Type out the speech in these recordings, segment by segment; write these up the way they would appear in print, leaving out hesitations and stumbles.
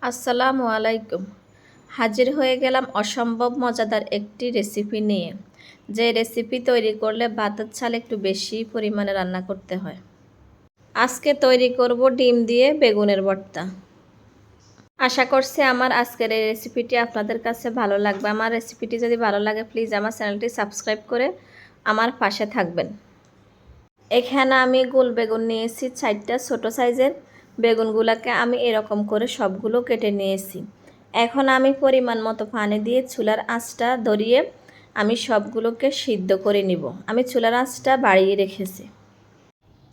আসসালামু আলাইকুম। হাজির হয়ে গেলাম অসম্ভব মজাদার একটি রেসিপি নিয়ে। যে রেসিপি তৈরি করলে ভাতের চাল একটু বেশি পরিমাণে রান্না করতে হয়। আজকে তৈরি করব ডিম দিয়ে বেগুনের ভর্তা। আশা করছি আমার আজকের এই রেসিপিটি আপনাদের কাছে ভালো লাগবে। আমার রেসিপিটি যদি ভালো লাগে প্লিজ আমার চ্যানেলটি সাবস্ক্রাইব করে আমার পাশে থাকবেন। এখানে আমি গোল বেগুন নিয়েছি 4টা ছোট সাইজের। বেগুনগুলোকে আমি এরকম করে সবগুলো কেটে নিয়েছি। এখন আমি পরিমাণ মতো পানি দিয়ে চুলার আঁচটা ধরিয়ে আমি সবগুলোকে সিদ্ধ করে নিব। আমি চুলার আঁচটা বাড়িয়ে রেখেছি।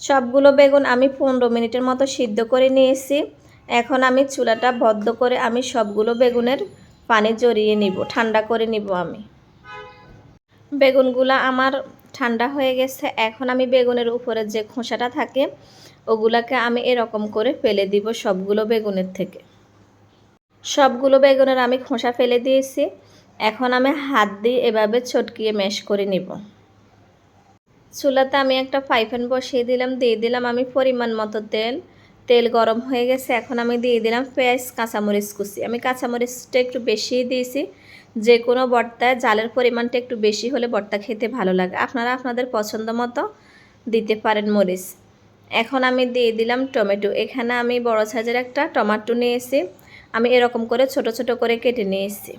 সবগুলো বেগুন আমি 15 মিনিটের মতো সিদ্ধ করে নিয়েছি। এখন আমি চুলাটা বন্ধ করে আমি সবগুলো বেগুনের পানি ঝরিয়ে নিব, ঠান্ডা করে নিব। আমি বেগুনগুলা আমার ঠান্ডা হয়ে গেছে। এখন আমি বেগুনের উপরে যে খোসাটা থাকে ওগুলাকে আমি এরকম করে ফেলে দিব সবগুলো বেগুনের থেকে। সবগুলো বেগুনের আমি খোসা ফেলে দিয়েছি। এখন আমি হাত দিয়ে এভাবে চটকিয়ে ম্যাশ করে নিব। চুলাতে আমি একটা ফ্রাই প্যান বসিয়ে দিলাম, দিয়ে দিলাম আমি পরিমাণ মতো তেল গরম হয়ে গেছে। এখন আমি দিয়ে দিলাম পেঁয়াজ, কাঁচামরিচ কুচি। আমি কাঁচামরিচটা একটু বেশিই দিয়েছি। যে কোনো ভর্তায় জালের পরিমাণটা একটু বেশি হলে ভর্তা খেতে ভালো লাগে। আপনারা আপনাদের পছন্দ মতো দিতে পারেন মরিচ। এখন আমি দিয়ে দিলাম টমেটো। এখানে আমি বড় সাইজের একটা টমেটো নিয়েছি। আমি এরকম করে ছোট ছোট করে কেটে নিয়েছি।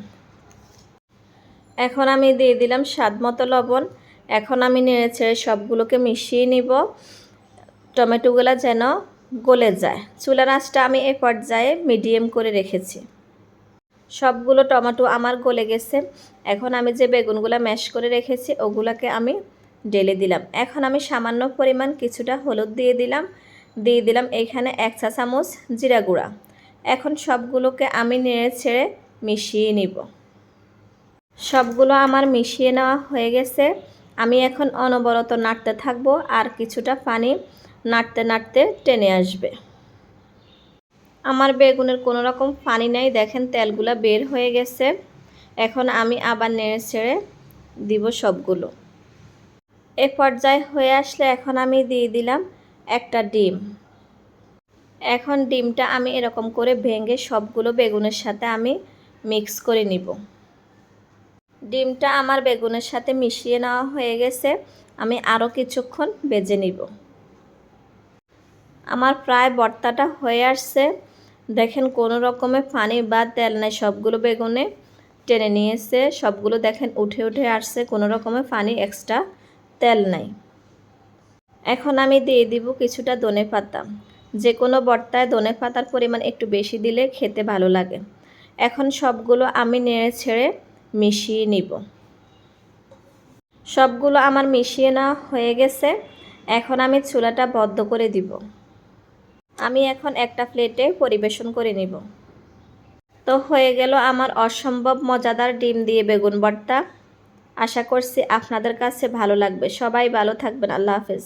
এখন আমি দিয়ে দিলাম স্বাদ মতো লবণ। এখন আমি নেড়েচেড়ে সবগুলোকে মিশিয়ে নিব, টমেটোগুলো যেন গলে যায়। চুলার আঁচটা আমি এই পর্যায়ে মিডিয়াম করে রেখেছি। সবগুলো টমেটো আমার গলে গেছে। এখন আমি যে বেগুনগুলো ম্যাশ করে রেখেছি ওগুলোকে আমি ঢেলে দিলাম। এখন আমি সামান্য পরিমাণ কিছুটা হলুদ দিয়ে দিলাম এখানে 1 চা চামচ জিরা গুঁড়া। এখন সবগুলোকে আমি নেড়েচেড়ে মিশিয়ে নিব। সবগুলো আমার মিশিয়ে নেওয়া হয়ে গেছে। আমি এখন অনবরত নাড়তে থাকবো, আর কিছুটা পানি নাড়তে নাড়তে টেনে আসবে। আমার বেগুনের কোনো রকম পানি নেই, দেখেন তেলগুলো বের হয়ে গেছে। এখন আমি আবার নেড়েচেড়ে দিব সবগুলো। এ পর্যায়ে হয়ে আসলে এখন আমি দিয়ে দিলাম একটা ডিম। এখন ডিমটা আমি এরকম করে ভেঙে সবগুলো বেগুনের সাথে আমি মিক্স করে নিব। ডিমটা আমার বেগুনের সাথে মিশিয়ে নেওয়া হয়ে গেছে। আমি আরও কিছুক্ষণ ভেজে নিব। আমার প্রায় ভর্তাটা হয়ে আসছে। দেখেন কোনো রকমের পানি বা তেল নাই, সবগুলো বেগুনে টেনে নিয়েছে। সবগুলো দেখেন উঠে উঠে আসছে, কোনো রকমের পানি এক্সট্রা তেল নাই। এখন আমি দিয়ে দিব কিছুটা ধনেপাতা। যে কোনো ভর্তায় ধনেপাতার পরিমাণ একটু বেশি দিলে খেতে ভালো লাগে। এখন সবগুলো আমি নেড়ে ছেড়ে মিশিয়ে নিব। সবগুলো আমার মিশিয়ে নেওয়া হয়ে গেছে। এখন আমি চুলাটা বন্ধ করে দিব। আমি এখন একটা প্লেটে পরিবেশন করে নিব। তো হয়ে গেল আমার অসম্ভব মজাদার ডিম দিয়ে বেগুন ভর্তা। আশা করছি আপনাদের কাছে ভালো লাগবে। সবাই ভালো থাকবেন। আল্লাহ হাফেজ।